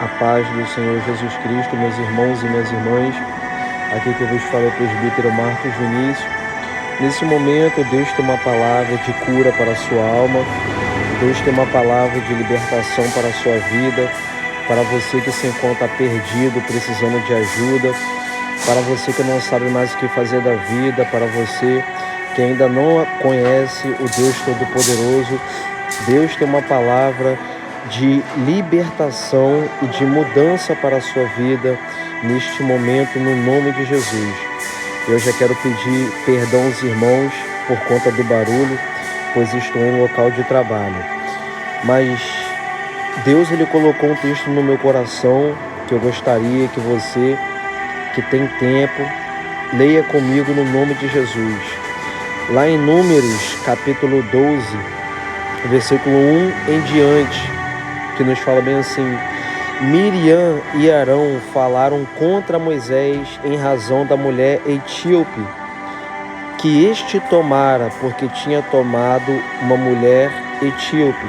A paz do Senhor Jesus Cristo, meus irmãos e minhas irmãs. Aqui que eu vos falo é o presbítero Marcos Vinícius. Nesse momento, Deus tem uma palavra de cura para a sua alma. Deus tem uma palavra de libertação para a sua vida. Para você que se encontra perdido, precisando de ajuda. Para você que não sabe mais o que fazer da vida. Para você que ainda não conhece o Deus Todo-Poderoso. Deus tem uma palavra de libertação e de mudança para a sua vida neste momento, no nome de Jesus. Eu já quero pedir perdão aos irmãos por conta do barulho, pois estou em local de trabalho. Mas Deus ele colocou um texto no meu coração que eu gostaria que você, que tem tempo, leia comigo no nome de Jesus. Lá em Números, capítulo 12, versículo 1 em diante, que nos fala bem assim: Miriam e Arão falaram contra Moisés em razão da mulher etíope que este tomara, porque tinha tomado uma mulher etíope.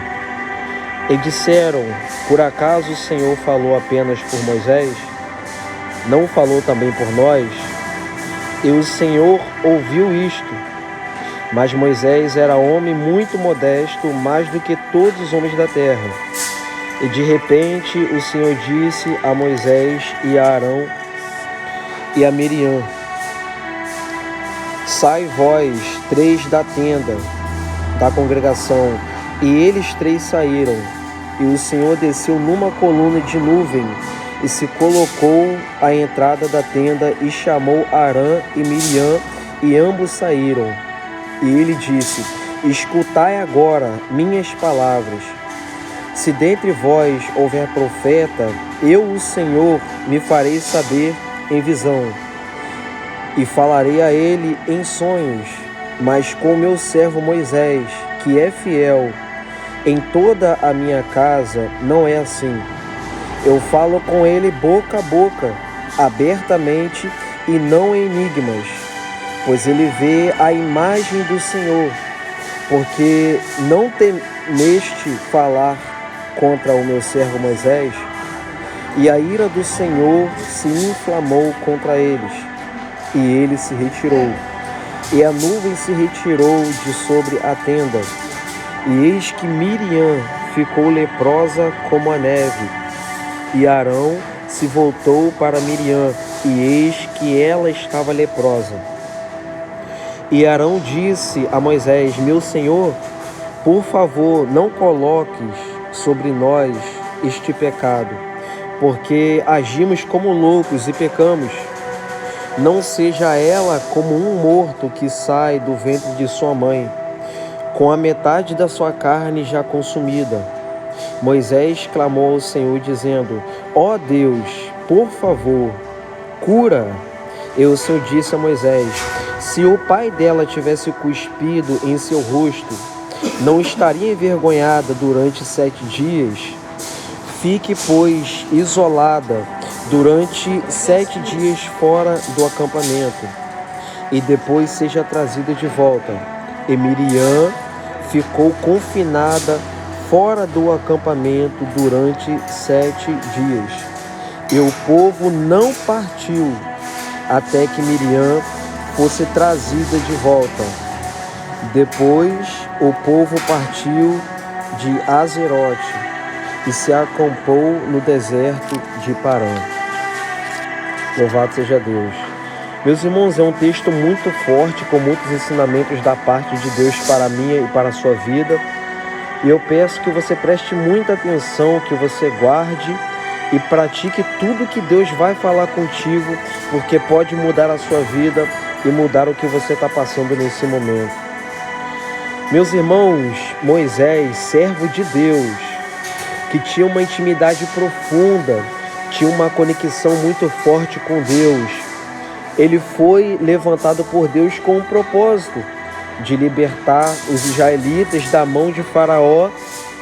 E disseram: por acaso o Senhor falou apenas por Moisés? Não falou também por nós? E o Senhor ouviu isto. Mas Moisés era homem muito modesto, mais do que todos os homens da terra. E de repente o Senhor disse a Moisés e a Arão e a Miriam: sai vós três da tenda da congregação. E eles três saíram. E o Senhor desceu numa coluna de nuvem e se colocou à entrada da tenda e chamou Arão e Miriam, e ambos saíram. E ele disse: escutai agora minhas palavras. Se dentre vós houver profeta, eu, o Senhor, me farei saber em visão, e falarei a ele em sonhos. Mas com meu servo Moisés, que é fiel, em toda a minha casa não é assim. Eu falo com ele boca a boca, abertamente e não em enigmas, pois ele vê a imagem do Senhor. Porque não temeste falar contra o meu servo Moisés? E a ira do Senhor se inflamou contra eles, e ele se retirou. E a nuvem se retirou de sobre a tenda, e eis que Miriam ficou leprosa como a neve. E Arão se voltou para Miriam, e eis que ela estava leprosa. E Arão disse a Moisés: meu senhor, por favor, não coloques sobre nós este pecado, porque agimos como loucos e pecamos. Não seja ela como um morto que sai do ventre de sua mãe, com a metade da sua carne já consumida. Moisés clamou ao Senhor, dizendo: ó Deus, por favor, cura. E o Senhor disse a Moisés: se o pai dela tivesse cuspido em seu rosto, não estaria envergonhada durante 7 dias? Fique, pois, isolada durante 7 dias fora do acampamento, e depois seja trazida de volta. E Miriam ficou confinada fora do acampamento durante 7 dias. E o povo não partiu até que Miriam fosse trazida de volta. Depois o povo partiu de Azerote e se acampou no deserto de Parã. Louvado seja Deus. Meus irmãos, é um texto muito forte, com muitos ensinamentos da parte de Deus para mim e para a sua vida. E eu peço que você preste muita atenção, que você guarde e pratique tudo que Deus vai falar contigo, porque pode mudar a sua vida e mudar o que você está passando nesse momento. Meus irmãos, Moisés, servo de Deus, que tinha uma intimidade profunda, tinha uma conexão muito forte com Deus, ele foi levantado por Deus com um propósito de libertar os israelitas da mão de Faraó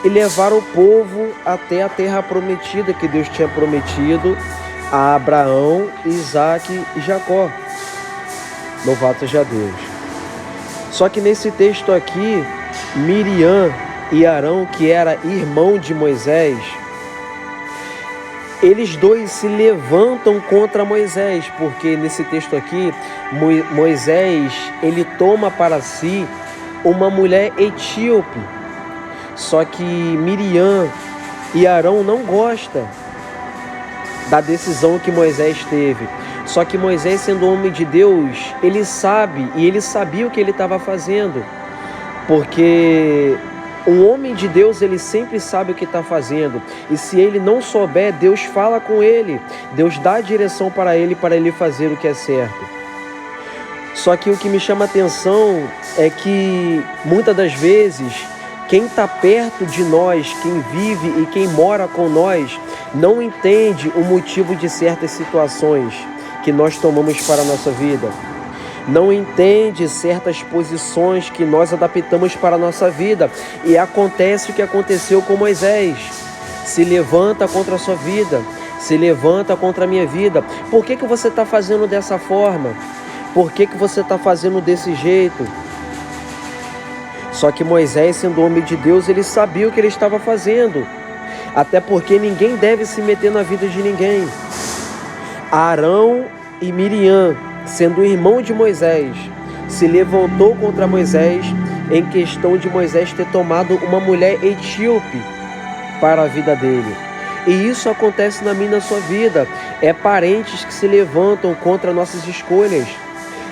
e levar o povo até a terra prometida que Deus tinha prometido a Abraão, Isaque e Jacó. Louvado seja Deus. Só que nesse texto aqui, Miriam e Arão, que era irmão de Moisés, eles dois se levantam contra Moisés, porque nesse texto aqui, Moisés, ele toma para si uma mulher etíope. Só que Miriam e Arão não gostam da decisão que Moisés teve. Só que Moisés, sendo homem de Deus, ele sabe, e ele sabia o que ele estava fazendo. Porque um homem de Deus, ele sempre sabe o que está fazendo. E se ele não souber, Deus fala com ele. Deus dá a direção para ele fazer o que é certo. Só que o que me chama a atenção é que, muitas das vezes, quem está perto de nós, quem vive e quem mora com nós, não entende o motivo de certas situações que nós tomamos para a nossa vida. Não entende certas posições que nós adaptamos para a nossa vida. E acontece o que aconteceu com Moisés. Se levanta contra a sua vida, se levanta contra a minha vida. Por que você está fazendo dessa forma? Por que você está fazendo desse jeito? Só que Moisés, sendo homem de Deus, ele sabia o que ele estava fazendo. Até porque ninguém deve se meter na vida de ninguém. Arão e Miriam, sendo irmão de Moisés, se levantou contra Moisés em questão de Moisés ter tomado uma mulher etíope para a vida dele. E isso acontece na minha e na sua vida. É parentes que se levantam contra nossas escolhas.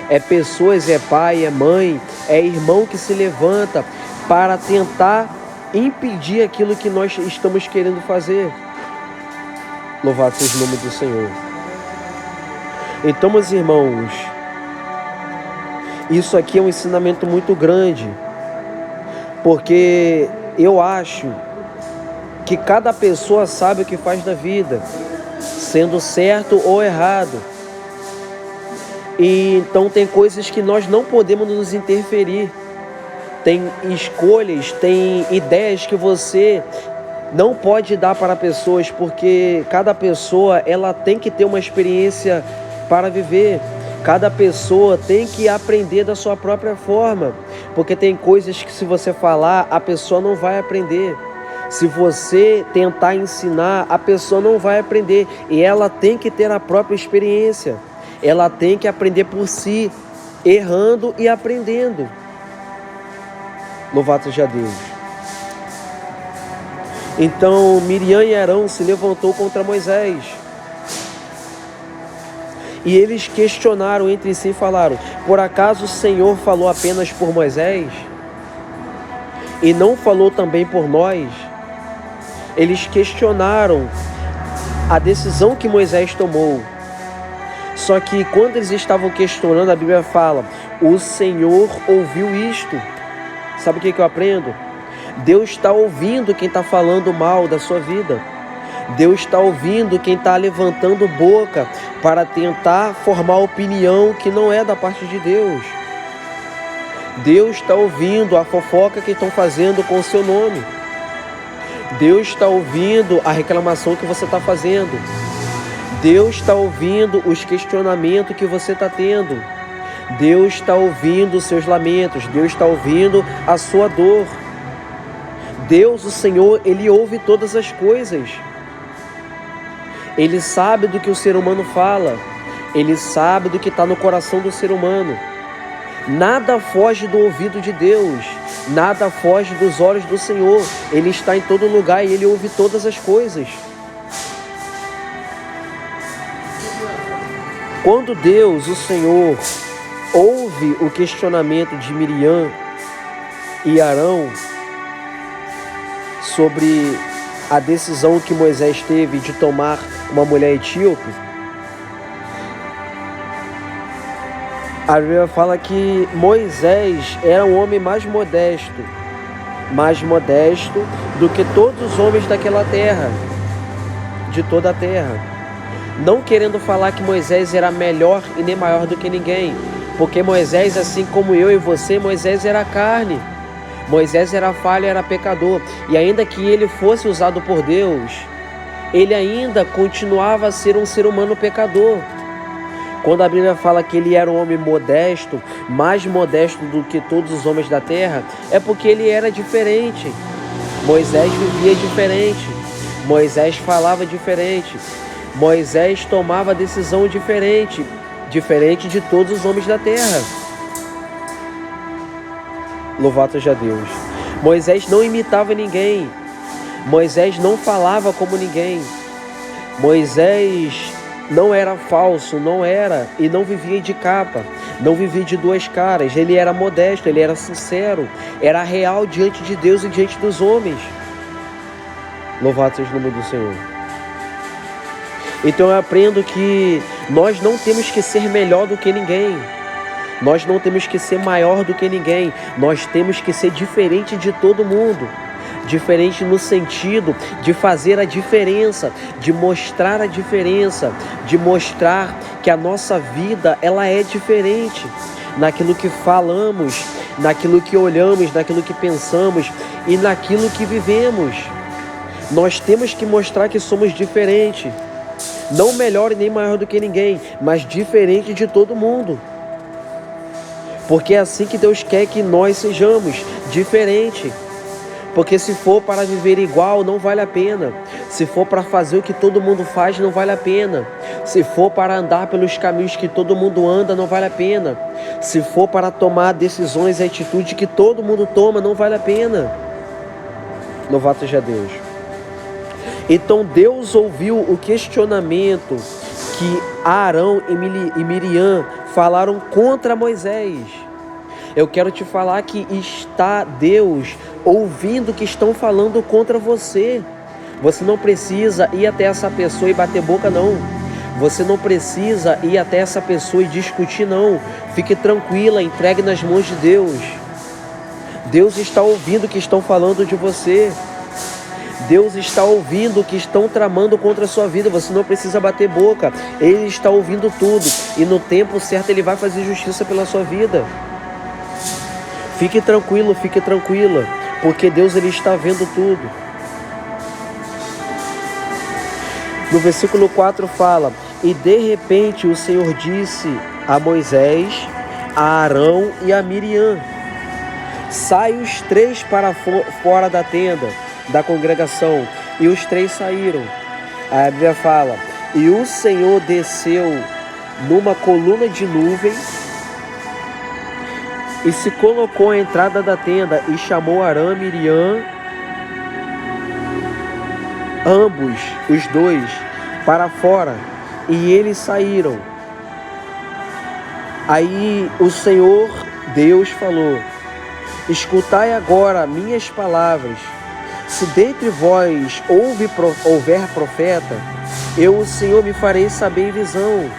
É pessoas, é pai, é mãe, é irmão que se levanta para tentar impedir aquilo que nós estamos querendo fazer. Louvado seja o nome do Senhor. Então, meus irmãos, isso aqui é um ensinamento muito grande, porque eu acho que cada pessoa sabe o que faz da vida, sendo certo ou errado. E então tem coisas que nós não podemos nos interferir. Tem escolhas, tem ideias que você não pode dar para pessoas, porque cada pessoa ela tem que ter uma experiência para viver. Cada pessoa tem que aprender da sua própria forma, porque tem coisas que se você falar, a pessoa não vai aprender. Se você tentar ensinar, a pessoa não vai aprender. E ela tem que ter a própria experiência. Ela tem que aprender por si, errando e aprendendo. Louvado seja Deus. Então Miriam e Arão se levantou contra Moisés. E eles questionaram entre si e falaram: por acaso o Senhor falou apenas por Moisés? E não falou também por nós? Eles questionaram a decisão que Moisés tomou. Só que quando eles estavam questionando, a Bíblia fala: o Senhor ouviu isto. Sabe o que eu aprendo? Deus está ouvindo quem está falando mal da sua vida. Deus está ouvindo quem está levantando boca para tentar formar opinião que não é da parte de Deus. Deus está ouvindo a fofoca que estão fazendo com o seu nome. Deus está ouvindo a reclamação que você está fazendo. Deus está ouvindo os questionamentos que você está tendo. Deus está ouvindo os seus lamentos. Deus está ouvindo a sua dor. Deus, o Senhor, Ele ouve todas as coisas. Ele sabe do que o ser humano fala. Ele sabe do que está no coração do ser humano. Nada foge do ouvido de Deus. Nada foge dos olhos do Senhor. Ele está em todo lugar e Ele ouve todas as coisas. Quando Deus, o Senhor, ouve o questionamento de Miriam e Arão sobre a decisão que Moisés teve de tomar uma mulher etíope, a Bíblia fala que Moisés era um homem mais modesto do que todos os homens daquela terra, de toda a terra. Não querendo falar que Moisés era melhor e nem maior do que ninguém, porque Moisés, assim como eu e você, Moisés era carne. Moisés era falho, era pecador. E ainda que ele fosse usado por Deus, ele ainda continuava a ser um ser humano pecador. Quando a Bíblia fala que ele era um homem modesto, mais modesto do que todos os homens da terra, é porque ele era diferente. Moisés vivia diferente. Moisés falava diferente. Moisés tomava decisão diferente de todos os homens da terra. Louvado seja Deus. Moisés não imitava ninguém. Moisés não falava como ninguém. Moisés não era falso, não era e não vivia de capa, não vivia de duas caras. Ele era modesto, ele era sincero, era real diante de Deus e diante dos homens. Louvado seja o nome do Senhor. Então eu aprendo que nós não temos que ser melhor do que ninguém. Nós não temos que ser maior do que ninguém. Nós temos que ser diferente de todo mundo. Diferente no sentido de fazer a diferença, de mostrar a diferença, de mostrar que a nossa vida ela é diferente naquilo que falamos, naquilo que olhamos, naquilo que pensamos e naquilo que vivemos. Nós temos que mostrar que somos diferentes, não melhor e nem maior do que ninguém, mas diferente de todo mundo. Porque é assim que Deus quer que nós sejamos, diferente. Porque se for para viver igual, não vale a pena. Se for para fazer o que todo mundo faz, não vale a pena. Se for para andar pelos caminhos que todo mundo anda, não vale a pena. Se for para tomar decisões e atitudes que todo mundo toma, não vale a pena. Louvado seja Deus. Então Deus ouviu o questionamento que Arão e Miriam falaram contra Moisés. Eu quero te falar que está Deus ouvindo que estão falando contra você. Você não precisa ir até essa pessoa e bater boca, não. Você não precisa ir até essa pessoa e discutir, não. Fique tranquila, entregue nas mãos de Deus. Deus está ouvindo que estão falando de você. Deus está ouvindo que estão tramando contra a sua vida. Você não precisa bater boca. Ele está ouvindo tudo. E no tempo certo Ele vai fazer justiça pela sua vida. Fique tranquilo, fique tranquila. Porque Deus Ele está vendo tudo. No versículo 4 fala: e de repente o Senhor disse a Moisés, a Arão e a Miriam: sai os três para fora da tenda da congregação. E os três saíram. A Bíblia fala: e o Senhor desceu numa coluna de nuvem e se colocou à entrada da tenda e chamou Arão e Miriam, ambos, os dois, para fora, e eles saíram. Aí o Senhor Deus falou: escutai agora minhas palavras. Se dentre vós houver profeta, eu, o Senhor, me farei saber em visão,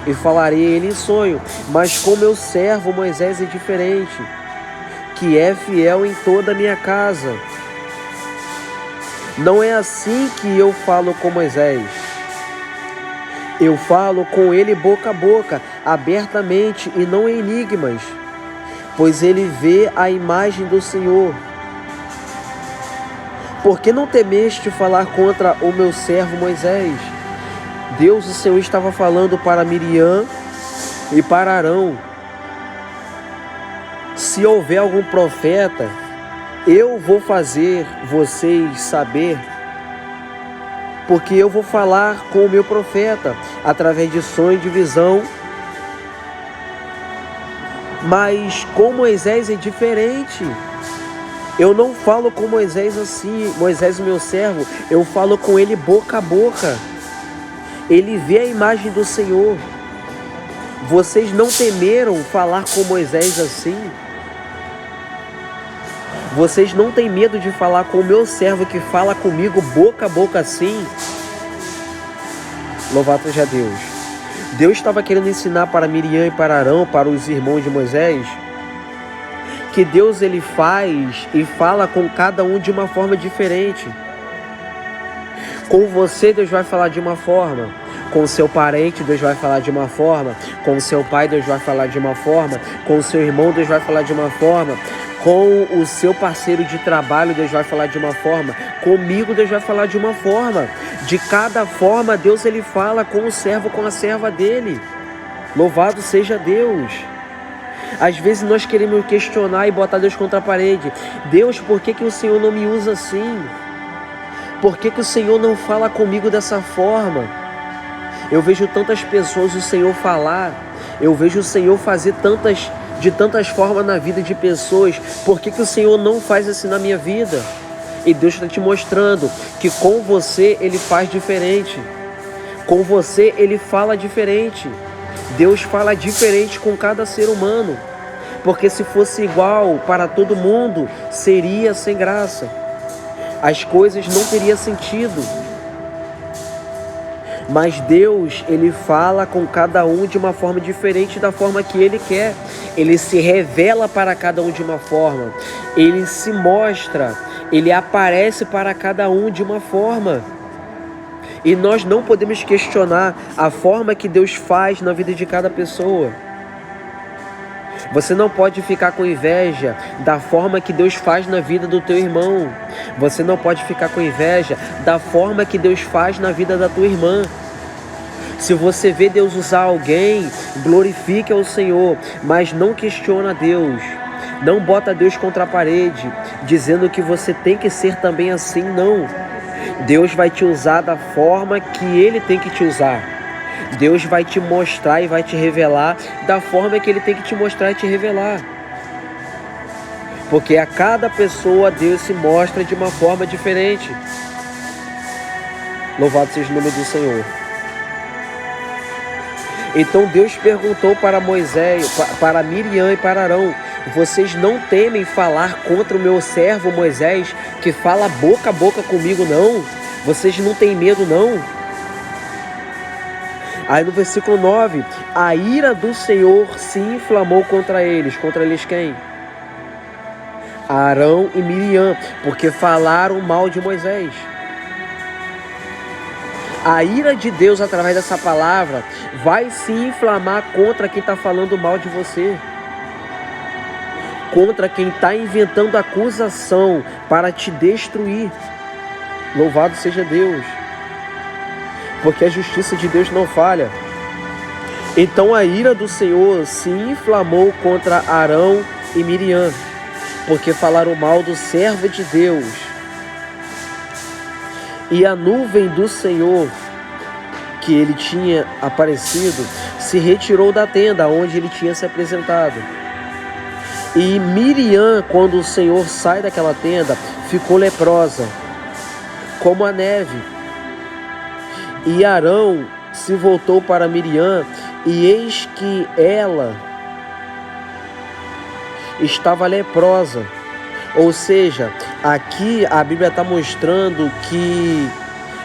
e falarei ele em sonho. Mas com meu servo Moisés é diferente, que é fiel em toda a minha casa. Não é assim que eu falo com Moisés. Eu falo com ele boca a boca, abertamente e não em enigmas, pois ele vê a imagem do Senhor. Por que não temeste falar contra o meu servo Moisés? Deus, o Senhor, estava falando para Miriam e para Arão: se houver algum profeta, eu vou fazer vocês saber, porque eu vou falar com o meu profeta através de sonho e de visão. Mas com Moisés é diferente. Eu não falo com Moisés assim, Moisés, o meu servo, eu falo com ele boca a boca. Ele vê a imagem do Senhor. Vocês não temeram falar com Moisés assim? Vocês não têm medo de falar com o meu servo que fala comigo boca a boca assim? Louvado seja Deus. Deus estava querendo ensinar para Miriam e para Arão, para os irmãos de Moisés, que Deus ele faz e fala com cada um de uma forma diferente. Com você Deus vai falar de uma forma, com o seu parente Deus vai falar de uma forma, com o seu pai Deus vai falar de uma forma, com o seu irmão Deus vai falar de uma forma, com o seu parceiro de trabalho Deus vai falar de uma forma, comigo Deus vai falar de uma forma. De cada forma Deus ele fala com o servo, com a serva dele. Louvado seja Deus. Às vezes nós queremos questionar e botar Deus contra a parede. Deus, por que o Senhor não me usa assim? Por que o Senhor não fala comigo dessa forma? Eu vejo tantas pessoas o Senhor falar, eu vejo o Senhor fazer de tantas formas na vida de pessoas. Por que o Senhor não faz assim na minha vida? E Deus está te mostrando que com você Ele faz diferente. Com você Ele fala diferente. Deus fala diferente com cada ser humano. Porque se fosse igual para todo mundo, seria sem graça. As coisas não teriam sentido. Mas Deus, Ele fala com cada um de uma forma diferente da forma que Ele quer. Ele se revela para cada um de uma forma. Ele se mostra, Ele aparece para cada um de uma forma. E nós não podemos questionar a forma que Deus faz na vida de cada pessoa. Você não pode ficar com inveja da forma que Deus faz na vida do teu irmão. Você não pode ficar com inveja da forma que Deus faz na vida da tua irmã. Se você vê Deus usar alguém, glorifique ao Senhor, mas não questiona Deus. Não bota Deus contra a parede, dizendo que você tem que ser também assim, não. Deus vai te usar da forma que Ele tem que te usar. Deus vai te mostrar e vai te revelar da forma que Ele tem que te mostrar e te revelar. Porque a cada pessoa Deus se mostra de uma forma diferente. Louvado seja o nome do Senhor. Então Deus perguntou para Moisés, para Miriam e para Arão: vocês não temem falar contra o meu servo Moisés, que fala boca a boca comigo, não? Vocês não têm medo, não? Aí no versículo 9, a ira do Senhor se inflamou contra eles. Contra eles quem? Arão e Miriam, porque falaram mal de Moisés. A ira de Deus através dessa palavra vai se inflamar contra quem está falando mal de você. Contra quem está inventando acusação para te destruir. Louvado seja Deus. Porque a justiça de Deus não falha. Então a ira do Senhor se inflamou contra Arão e Miriam, porque falaram mal do servo de Deus. E a nuvem do Senhor, que ele tinha aparecido, se retirou da tenda onde ele tinha se apresentado. E Miriam, quando o Senhor sai daquela tenda, ficou leprosa, como a neve. E Arão se voltou para Miriam, e eis que ela estava leprosa. Ou seja, aqui a Bíblia está mostrando que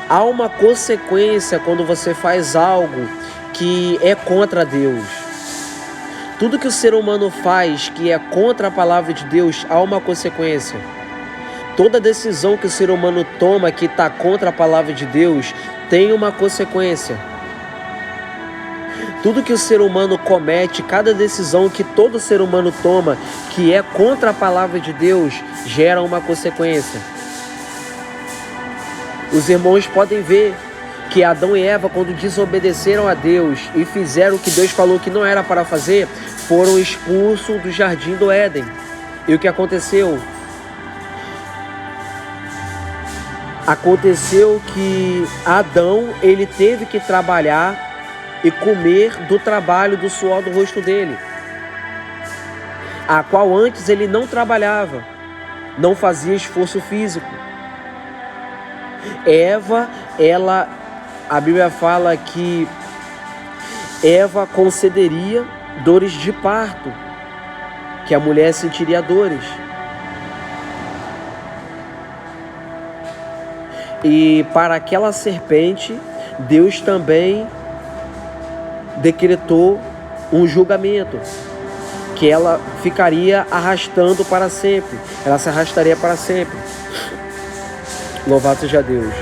há uma consequência quando você faz algo que é contra Deus. Tudo que o ser humano faz que é contra a palavra de Deus, há uma consequência. Toda decisão que o ser humano toma que está contra a palavra de Deus, tem uma consequência. Tudo que o ser humano comete, cada decisão que todo ser humano toma que é contra a palavra de Deus, gera uma consequência. Os irmãos podem ver que Adão e Eva, quando desobedeceram a Deus e fizeram o que Deus falou que não era para fazer, foram expulsos do jardim do Éden. E o que aconteceu? Aconteceu que Adão, ele teve que trabalhar e comer do trabalho, do suor do rosto dele, a qual antes ele não trabalhava, não fazia esforço físico. Eva, a Bíblia fala que Eva concederia dores de parto, que a mulher sentiria dores. E para aquela serpente, Deus também decretou um julgamento, que ela ficaria arrastando para sempre. Ela se arrastaria para sempre. Louvado seja Deus.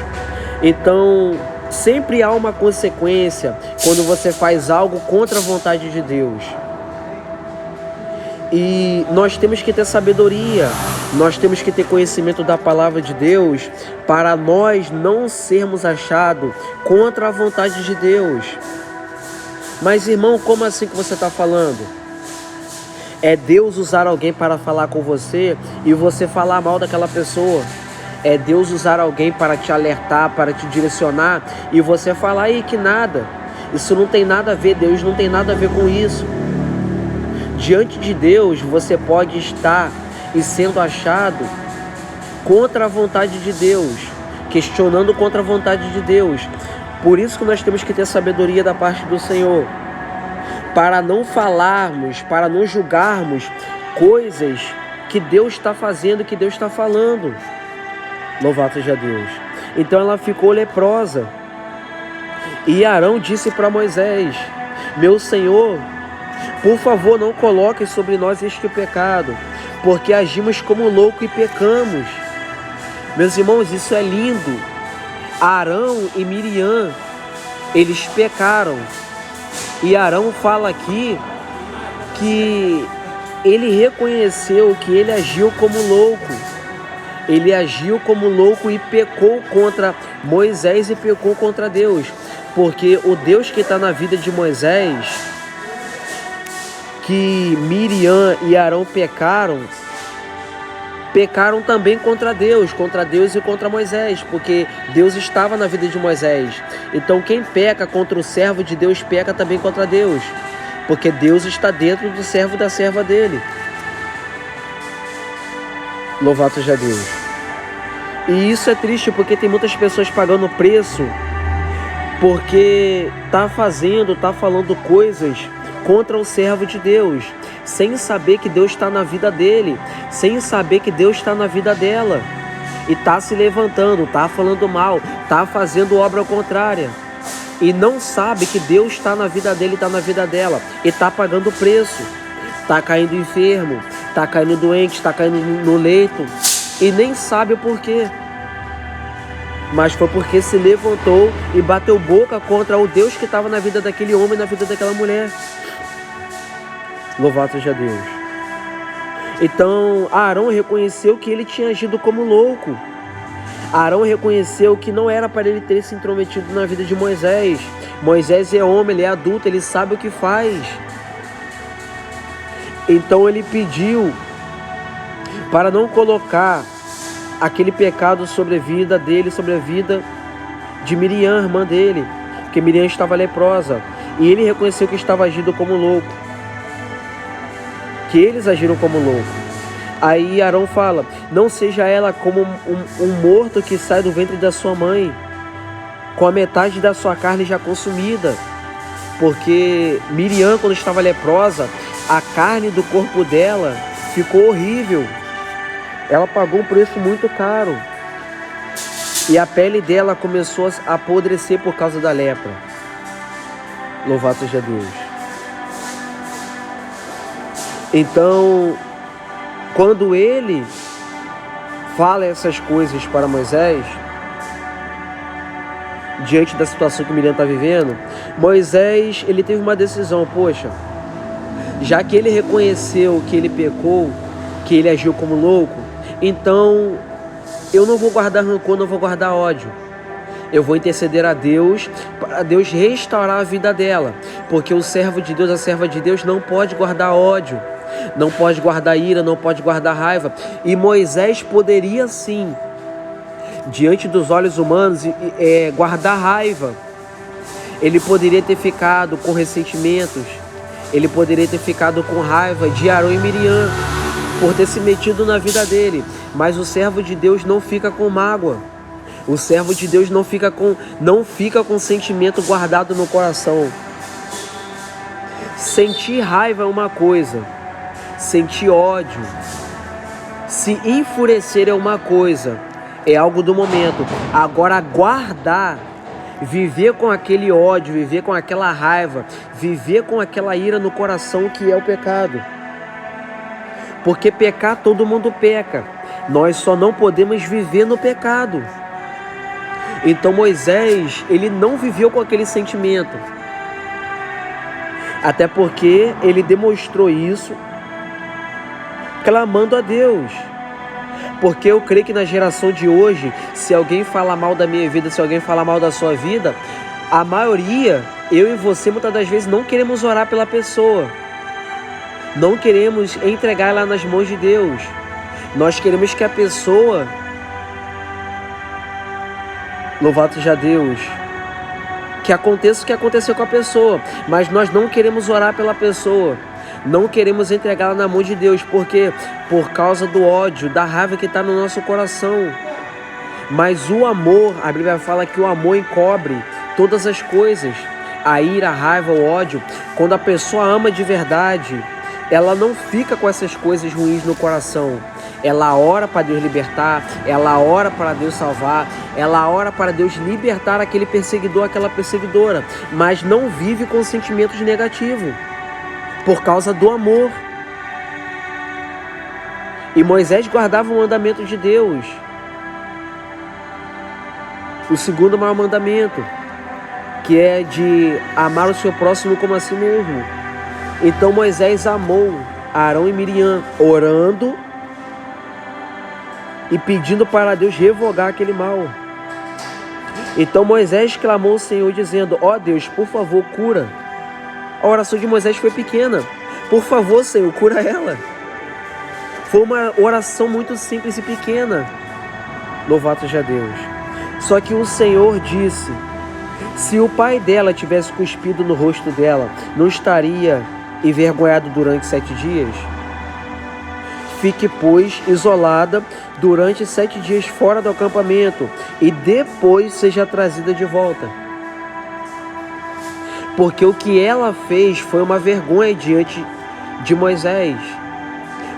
Então, sempre há uma consequência quando você faz algo contra a vontade de Deus. E nós temos que ter sabedoria, nós temos que ter conhecimento da palavra de Deus para nós não sermos achados contra a vontade de Deus. Mas irmão, como assim que você está falando? É Deus usar alguém para falar com você e você falar mal daquela pessoa. É Deus usar alguém para te alertar, para te direcionar, e você falar aí que nada, isso não tem nada a ver, Deus não tem nada a ver com isso. Diante de Deus, você pode estar e sendo achado contra a vontade de Deus, questionando contra a vontade de Deus. Por isso que nós temos que ter sabedoria da parte do Senhor, para não falarmos, para não julgarmos coisas que Deus está fazendo, que Deus está falando. Louvado seja Deus. Então ela ficou leprosa. E Arão disse para Moisés: meu Senhor, por favor, não coloque sobre nós este pecado, porque agimos como louco e pecamos. Meus irmãos, isso é lindo. Arão e Miriam, eles pecaram. E Arão fala aqui que ele reconheceu que ele agiu como louco. Ele agiu como louco e pecou contra Moisés e pecou contra Deus. Porque o Deus que está na vida de Moisés, que Miriam e Arão pecaram também contra Deus e contra Moisés, porque Deus estava na vida de Moisés. Então quem peca contra o servo de Deus peca também contra Deus, porque Deus está dentro do servo e da serva dele. Louvado seja Deus. E isso é triste, porque tem muitas pessoas pagando preço, porque tá falando coisas contra o servo de Deus, sem saber que Deus está na vida dele, sem saber que Deus está na vida dela, e tá se levantando, tá falando mal, tá fazendo obra contrária, e não sabe que Deus está na vida dele, está na vida dela, e tá pagando preço, tá caindo enfermo, tá caindo doente, tá caindo no leito, e nem sabe o porquê. Mas foi porque se levantou e bateu boca contra o Deus que estava na vida daquele homem, na vida daquela mulher. Louvado seja Deus. Então Arão reconheceu que ele tinha agido como louco. Arão reconheceu que não era para ele ter se intrometido na vida de Moisés. Moisés é homem, ele é adulto, ele sabe o que faz. Então ele pediu para não colocar aquele pecado sobre a vida dele, sobre a vida de Miriam, irmã dele, porque Miriam estava leprosa, e ele reconheceu que estava agindo como louco, que eles agiram como louco. Aí Arão fala: não seja ela como um morto que sai do ventre da sua mãe, com a metade da sua carne já consumida, porque Miriam, quando estava leprosa, a carne do corpo dela ficou horrível. Ela pagou um preço muito caro. E a pele dela começou a apodrecer por causa da lepra. Louvado seja Deus. Então, quando ele fala essas coisas para Moisés, diante da situação que Miriam está vivendo, Moisés, ele teve uma decisão. Poxa, já que ele reconheceu que ele pecou, que ele agiu como louco, então eu não vou guardar rancor, não vou guardar ódio. Eu vou interceder a Deus, para Deus restaurar a vida dela, porque o servo de Deus, a serva de Deus não pode guardar ódio, não pode guardar ira, não pode guardar raiva. E Moisés poderia sim, diante dos olhos humanos, guardar raiva. Ele poderia ter ficado com ressentimentos, ele poderia ter ficado com raiva de Arão e Miriam, por ter se metido na vida dele. Mas o servo de Deus não fica com mágoa. O servo de Deus não fica com sentimento guardado no coração. Sentir raiva é uma coisa, sentir ódio, se enfurecer é uma coisa, é algo do momento. Agora guardar, viver com aquele ódio, viver com aquela raiva, viver com aquela ira no coração, que é o pecado. Porque pecar, todo mundo peca. Nós só não podemos viver no pecado. Então Moisés, ele não viveu com aquele sentimento. Até porque ele demonstrou isso clamando a Deus. Porque eu creio que na geração de hoje, se alguém falar mal da minha vida, se alguém falar mal da sua vida, a maioria, eu e você, muitas das vezes não queremos orar pela pessoa. Não queremos entregar ela nas mãos de Deus. Nós queremos que a pessoa Louvado seja Deus. Que aconteça o que aconteceu com a pessoa, mas nós não queremos orar pela pessoa, não queremos entregá-la na mão de Deus, porque por causa do ódio, da raiva que está no nosso coração. Mas o amor, a Bíblia fala que o amor encobre todas as coisas, a ira, a raiva, o ódio. Quando a pessoa ama de verdade, ela não fica com essas coisas ruins no coração. Ela ora para Deus libertar, ela ora para Deus salvar, ela ora para Deus libertar aquele perseguidor, aquela perseguidora, mas não vive com sentimentos negativos, por causa do amor. E Moisés guardava o mandamento de Deus, o segundo maior mandamento, que é de amar o seu próximo como a si mesmo. Então Moisés amou Arão e Miriam, orando e pedindo para Deus revogar aquele mal. Então Moisés clamou ao Senhor dizendo: ó Deus, por favor, cura. A oração de Moisés foi pequena. Por favor, Senhor, cura ela. Foi uma oração muito simples e pequena. Louvado seja Deus. Só que o Senhor disse: se o pai dela tivesse cuspido no rosto dela, não estaria envergonhado durante 7 dias? Fique, pois, isolada durante 7 dias fora do acampamento e depois seja trazida de volta. Porque o que ela fez foi uma vergonha diante de Moisés.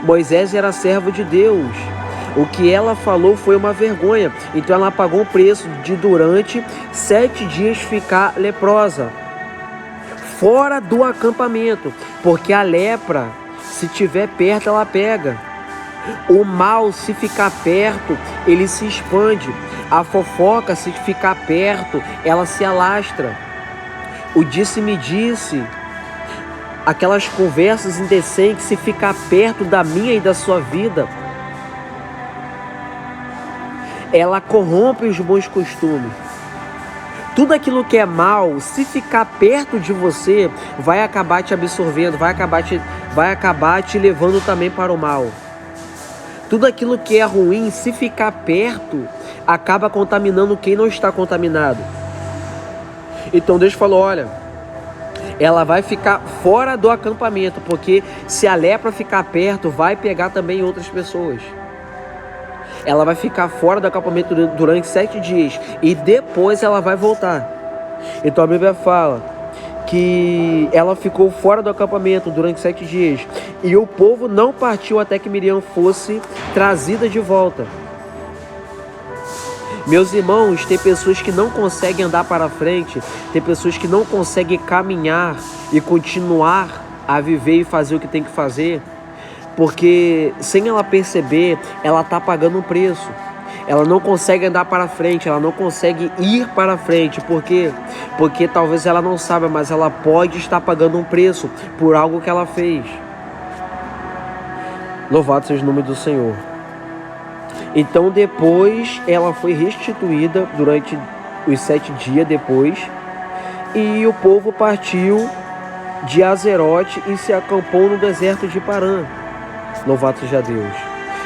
Moisés era servo de Deus. O que ela falou foi uma vergonha. Então ela pagou o preço de durante 7 dias ficar leprosa, fora do acampamento. Porque a lepra, se estiver perto, ela pega. O mal, se ficar perto, ele se expande. A fofoca, se ficar perto, ela se alastra. O disse-me-disse, aquelas conversas indecentes, se ficar perto da minha e da sua vida, ela corrompe os bons costumes. Tudo aquilo que é mal, se ficar perto de você, vai acabar te absorvendo, vai acabar te levando também para o mal. Tudo aquilo que é ruim, se ficar perto, acaba contaminando quem não está contaminado. Então Deus falou: olha, ela vai ficar fora do acampamento, porque se a lepra ficar perto, vai pegar também outras pessoas. Ela vai ficar fora do acampamento durante 7 dias e depois ela vai voltar. Então a Bíblia fala que ela ficou fora do acampamento durante 7 dias e o povo não partiu até que Miriam fosse trazida de volta. Meus irmãos, tem pessoas que não conseguem andar para frente, tem pessoas que não conseguem caminhar e continuar a viver e fazer o que tem que fazer, porque sem ela perceber, ela está pagando um preço. Ela não consegue andar para frente, ela não consegue ir para frente. Por quê? Porque talvez ela não saiba, mas ela pode estar pagando um preço por algo que ela fez. Louvado seja o nome do Senhor. Então depois ela foi restituída durante os 7 dias depois. E o povo partiu de Azerote e se acampou no deserto de Parã. Louvado seja Deus.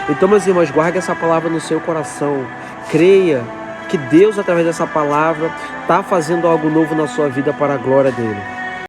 Então, meus irmãos, guarde essa palavra no seu coração. Creia que Deus, através dessa palavra, está fazendo algo novo na sua vida para a glória dele.